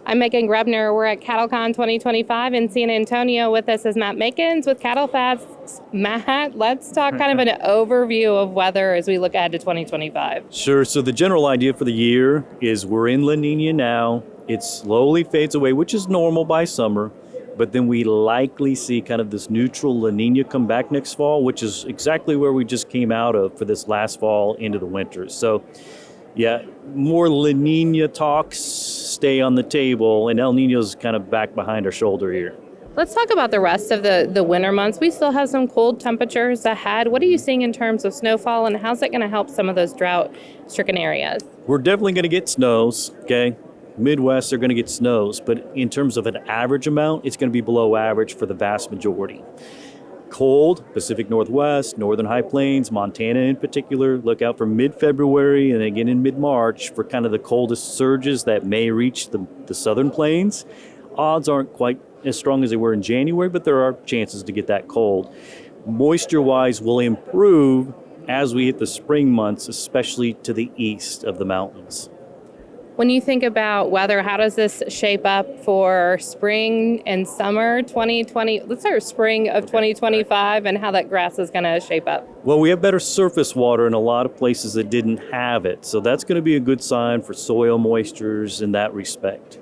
I'm Megan Grebner. We're at CattleCon 2025 in San Antonio. With us is Matt Makens with Cattle Fast. Matt, let's talk kind of an overview of weather as we look ahead to 2025. Sure. So the general idea for the year is we're in La Nina now. It slowly fades away, which is normal by summer. But then we likely see kind of this neutral La Nina come back next fall, which is exactly where we just came out of for this last fall into the winter. So yeah, more La Nina talks stay on the table, and El Nino's kind of back behind our shoulder here. Let's talk about the rest of the winter months. We still have some cold temperatures ahead. What are you seeing in terms of snowfall, and how's that going to help some of those drought-stricken areas? We're definitely going to get snows, okay? Midwest are going to get snows, but in terms of an average amount, it's going to be below average for the vast majority. Cold, Pacific Northwest, Northern High Plains, Montana in particular. Look out for mid-February and again in mid-March for kind of the coldest surges that may reach the southern plains. Odds aren't quite as strong as they were in January, but there are chances to get that cold. Moisture-wise will improve as we hit the spring months, especially to the east of the mountains. When you think about weather, how does this shape up for spring and summer 2020? Let's start spring of 2025 and how that grass is going to shape up. Well, we have better surface water in a lot of places that didn't have it. So that's going to be a good sign for soil moistures in that respect.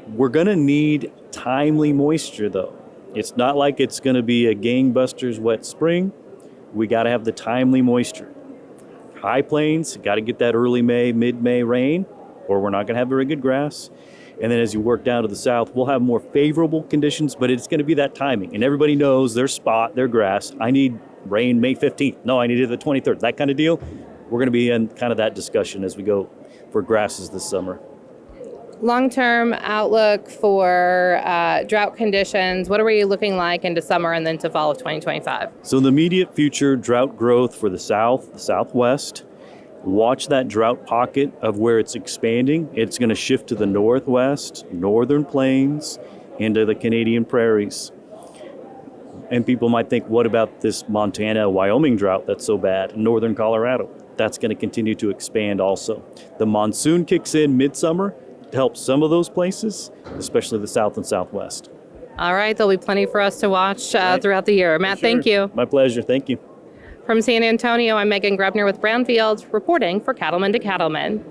We're going to need timely moisture, though. It's not like it's going to be a gangbusters wet spring. We got to have the timely moisture. High Plains, got to get that early May, mid-May rain, or we're not going to have very good grass. And then as you work down to the south, we'll have more favorable conditions, but it's going to be that timing. And everybody knows their spot, their grass. I need rain May 15th. No, I need it the 23rd. That kind of deal. We're going to be in kind of that discussion as we go for grasses this summer. Long-term outlook for drought conditions, what are we looking like into summer and then to fall of 2025? So the immediate future, drought growth for the south, the southwest. Watch that drought pocket of where it's expanding. It's going to shift to the northwest, northern plains, into the Canadian prairies. And people might think, what about this Montana, Wyoming drought that's so bad? Northern Colorado, that's going to continue to expand also. The monsoon kicks in midsummer to help some of those places, especially the south and southwest. All right, there'll be plenty for us to watch throughout the year. Matt, Thank you. My pleasure. Thank you. From San Antonio, I'm Megan Grebner with Brownfield, reporting for Cattleman to Cattleman.